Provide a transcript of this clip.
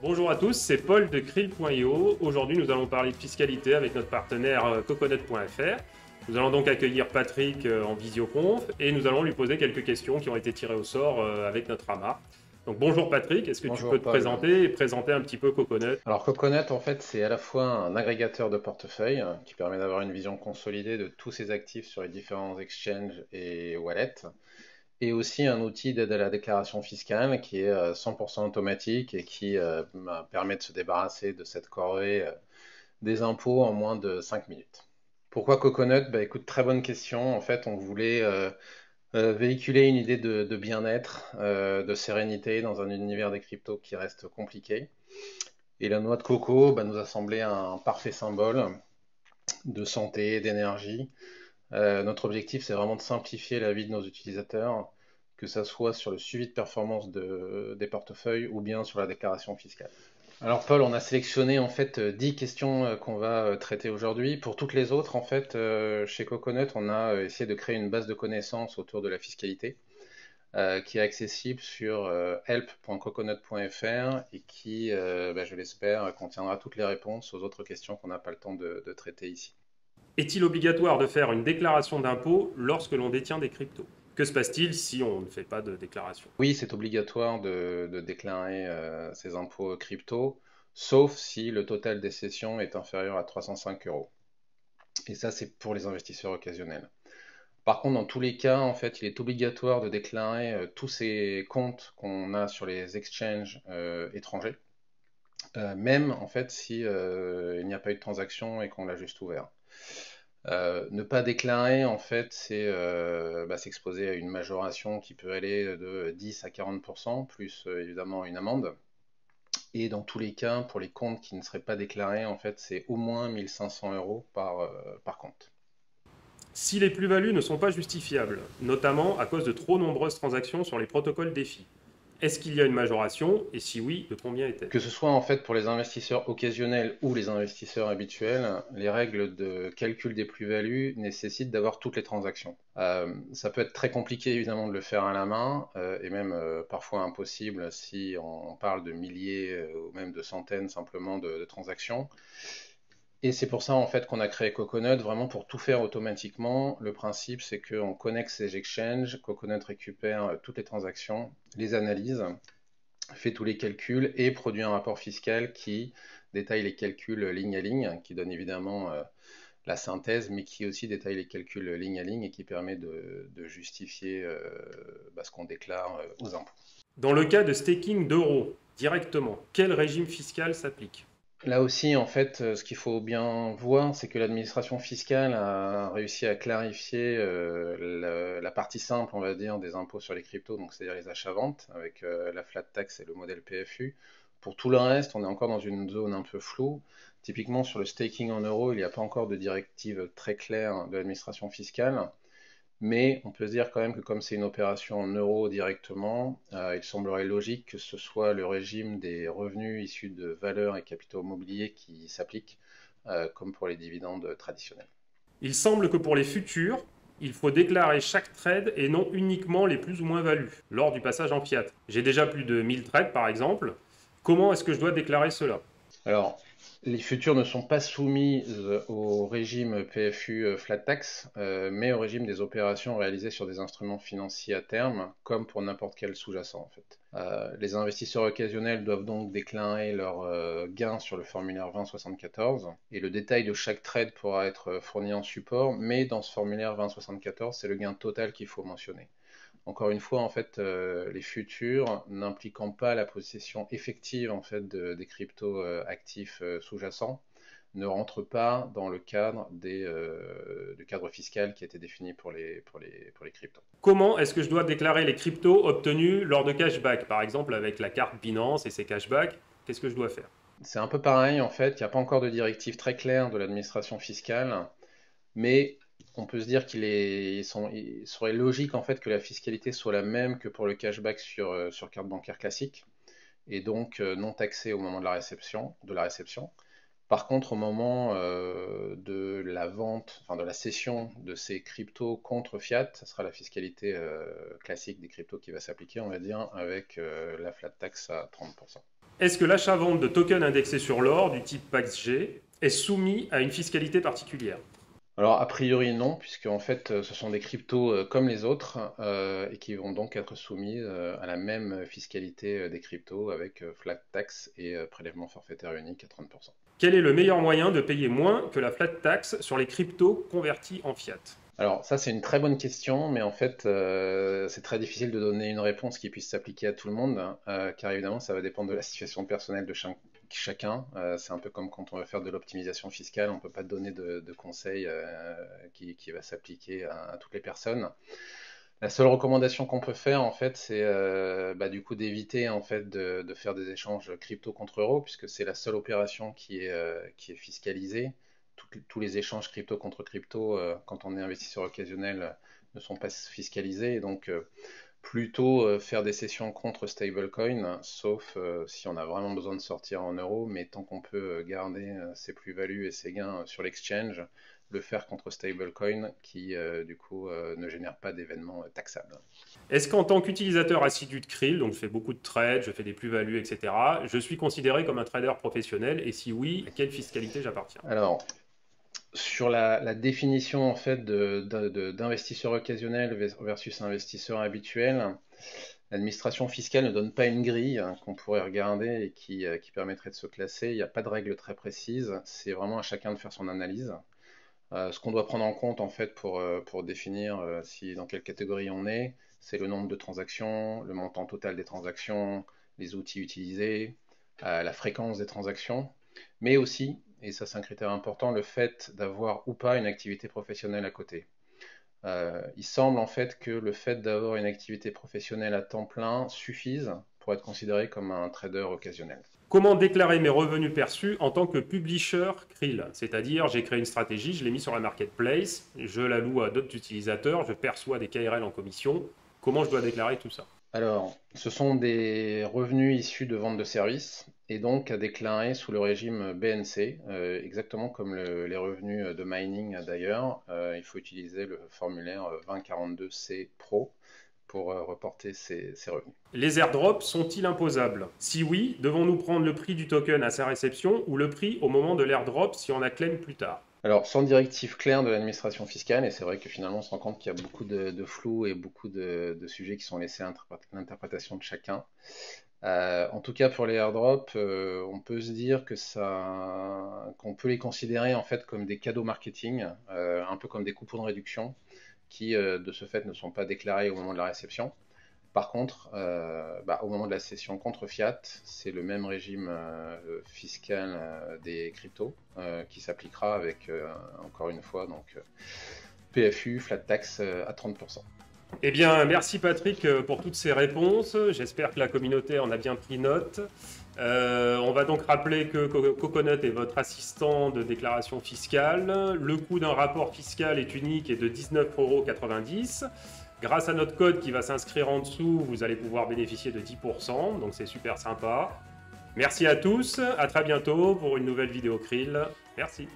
Bonjour à tous, c'est Paul de Krill.io. Aujourd'hui, nous allons parler de fiscalité avec notre partenaire Coconut.fr. Nous allons donc accueillir Patrick en visioconf et nous allons lui poser quelques questions qui ont été tirées au sort avec notre AMA. Donc bonjour Patrick, est-ce que tu peux Bonjour te Paul. présenter et présenter un petit peu Coconut? Alors Coconut, en fait, c'est à la fois un agrégateur de portefeuille qui permet d'avoir une vision consolidée de tous ses actifs sur les différents exchanges et wallets, et aussi un outil d'aide à la déclaration fiscale qui est 100% automatique et qui permet de se débarrasser de cette corvée des impôts en moins de 5 minutes. Pourquoi Coconut? Bah écoute, très bonne question. En fait, on voulait véhiculer une idée de bien-être, de sérénité dans un univers des cryptos qui reste compliqué. Et la noix de coco nous a semblé un parfait symbole de santé, d'énergie. Notre objectif, c'est vraiment de simplifier la vie de nos utilisateurs, que ce soit sur le suivi de performance des portefeuilles ou bien sur la déclaration fiscale. Alors Paul, on a sélectionné en fait 10 questions qu'on va traiter aujourd'hui. Pour toutes les autres, en fait, chez Coconut, on a essayé de créer une base de connaissances autour de la fiscalité qui est accessible sur help.coconut.fr et qui, je l'espère, contiendra toutes les réponses aux autres questions qu'on n'a pas le temps de traiter ici. Est-il obligatoire de faire une déclaration d'impôt lorsque l'on détient des cryptos? Que se passe-t-il si on ne fait pas de déclaration? Oui, c'est obligatoire de déclarer ses impôts crypto, sauf si le total des cessions est inférieur à 305 euros. Et ça, c'est pour les investisseurs occasionnels. Par contre, dans tous les cas, en fait, il est obligatoire de déclarer tous ces comptes qu'on a sur les exchanges étrangers. Même en fait si il n'y a pas eu de transaction et qu'on l'a juste ouvert. Ne pas déclarer, en fait, c'est s'exposer à une majoration qui peut aller de 10 à 40%, plus évidemment une amende. Et dans tous les cas, pour les comptes qui ne seraient pas déclarés, en fait, c'est au moins 1500 euros par compte. Si les plus-values ne sont pas justifiables, notamment à cause de trop nombreuses transactions sur les protocoles DeFi, est-ce qu'il y a une majoration et si oui, de combien est-elle? Que ce soit en fait pour les investisseurs occasionnels ou les investisseurs habituels, les règles de calcul des plus-values nécessitent d'avoir toutes les transactions. Ça peut être très compliqué évidemment de le faire à la main et même parfois impossible si on parle de milliers ou même de centaines simplement de transactions. Et c'est pour ça en fait qu'on a créé Coconut, vraiment pour tout faire automatiquement. Le principe c'est qu'on connecte ces exchanges, Coconut récupère toutes les transactions, les analyse, fait tous les calculs et produit un rapport fiscal qui détaille les calculs ligne à ligne, qui donne évidemment la synthèse, mais qui aussi détaille les calculs ligne à ligne et qui permet de justifier ce qu'on déclare aux impôts. Dans le cas de staking d'euros, directement, quel régime fiscal s'applique? Là aussi, en fait, ce qu'il faut bien voir, c'est que l'administration fiscale a réussi à clarifier la partie simple, on va dire, des impôts sur les cryptos, donc c'est-à-dire les achats-ventes, avec la flat tax et le modèle PFU. Pour tout le reste, on est encore dans une zone un peu floue. Typiquement, sur le staking en euros, il n'y a pas encore de directive très claire de l'administration fiscale. Mais on peut se dire quand même que comme c'est une opération en euros directement, il semblerait logique que ce soit le régime des revenus issus de valeurs et capitaux mobiliers qui s'applique, comme pour les dividendes traditionnels. Il semble que pour les futurs, il faut déclarer chaque trade et non uniquement les plus ou moins values lors du passage en fiat. J'ai déjà plus de 1000 trades par exemple. Comment est-ce que je dois déclarer cela? Alors, les futurs ne sont pas soumis au régime PFU flat tax, mais au régime des opérations réalisées sur des instruments financiers à terme, comme pour n'importe quel sous-jacent en fait. Les investisseurs occasionnels doivent donc déclarer leurs gains sur le formulaire 2074, et le détail de chaque trade pourra être fourni en support, mais dans ce formulaire 2074, c'est le gain total qu'il faut mentionner. Encore une fois, en fait, les futurs n'impliquant pas la possession effective en fait des cryptos actifs sous-jacents ne rentrent pas dans le cadre du cadre fiscal qui a été défini pour les cryptos. Comment est-ce que je dois déclarer les cryptos obtenus lors de cashback? Par exemple avec la carte Binance et ses cashbacks, qu'est-ce que je dois faire? C'est un peu pareil en fait, il n'y a pas encore de directive très claire de l'administration fiscale, mais on peut se dire il serait logique en fait que la fiscalité soit la même que pour le cashback sur carte bancaire classique, et donc non taxé au moment de la réception. Par contre, au moment de la vente, enfin de la cession de ces cryptos contre fiat, ça sera la fiscalité classique des cryptos qui va s'appliquer, on va dire, avec la flat tax à 30%. Est-ce que l'achat-vente de tokens indexés sur l'or du type PAXG est soumis à une fiscalité particulière? Alors, a priori, non, puisque en fait, ce sont des cryptos comme les autres et qui vont donc être soumis à la même fiscalité des cryptos avec flat tax et prélèvement forfaitaire unique à 30%. Quel est le meilleur moyen de payer moins que la flat tax sur les cryptos convertis en fiat? Alors, ça, c'est une très bonne question, mais en fait, c'est très difficile de donner une réponse qui puisse s'appliquer à tout le monde, car évidemment, ça va dépendre de la situation personnelle de chacun. C'est un peu comme quand on va faire de l'optimisation fiscale, on ne peut pas donner de conseils qui va s'appliquer à toutes les personnes. La seule recommandation qu'on peut faire, en fait, c'est du coup d'éviter en fait de faire des échanges crypto contre euro, puisque c'est la seule opération qui est fiscalisée. Tous les échanges crypto contre crypto, quand on est investisseur occasionnel, ne sont pas fiscalisés. Et donc, plutôt faire des sessions contre stablecoin, sauf si on a vraiment besoin de sortir en euros, mais tant qu'on peut garder ses plus-values et ses gains sur l'exchange, le faire contre stablecoin qui du coup ne génère pas d'événements taxables. Est-ce qu'en tant qu'utilisateur assidu de Krill, donc je fais beaucoup de trades, je fais des plus-values, etc., je suis considéré comme un trader professionnel? Et si oui, à quelle fiscalité j'appartiens? Alors, sur la définition en fait d'investisseur occasionnel versus investisseur habituel, l'administration fiscale ne donne pas une grille qu'on pourrait regarder et qui permettrait de se classer. Il n'y a pas de règle très précise. C'est vraiment à chacun de faire son analyse. Ce qu'on doit prendre en compte en fait pour définir dans quelle catégorie on est, c'est le nombre de transactions, le montant total des transactions, les outils utilisés, la fréquence des transactions, mais aussi, et ça c'est un critère important, le fait d'avoir ou pas une activité professionnelle à côté. Il semble en fait que le fait d'avoir une activité professionnelle à temps plein suffise pour être considéré comme un trader occasionnel. Comment déclarer mes revenus perçus en tant que publisher Krill? C'est-à-dire, j'ai créé une stratégie, je l'ai mis sur la marketplace, je la loue à d'autres utilisateurs, je perçois des KRL en commission. Comment je dois déclarer tout ça? Alors, ce sont des revenus issus de vente de services et donc à déclarer sous le régime BNC, exactement comme les revenus de mining d'ailleurs. Il faut utiliser le formulaire 2042C Pro pour reporter ces revenus. Les airdrops sont-ils imposables? Si oui, devons-nous prendre le prix du token à sa réception ou le prix au moment de l'airdrop si on a claim plus tard? Alors, sans directive claire de l'administration fiscale, et c'est vrai que finalement on se rend compte qu'il y a beaucoup de flou et beaucoup de sujets qui sont laissés à l'interprétation de chacun. En tout cas, pour les airdrops, on peut se dire qu'on peut les considérer en fait comme des cadeaux marketing, un peu comme des coupons de réduction, qui de ce fait ne sont pas déclarés au moment de la réception. Par contre, au moment de la cession contre fiat, c'est le même régime fiscal des cryptos qui s'appliquera avec, encore une fois, donc PFU, flat tax à 30%. Eh bien, merci Patrick pour toutes ces réponses. J'espère que la communauté en a bien pris note. On va donc rappeler que Coconut est votre assistant de déclaration fiscale. Le coût d'un rapport fiscal est unique et de 19,90 €. Grâce à notre code qui va s'inscrire en dessous, vous allez pouvoir bénéficier de 10%, donc c'est super sympa. Merci à tous, à très bientôt pour une nouvelle vidéo Krill. Merci.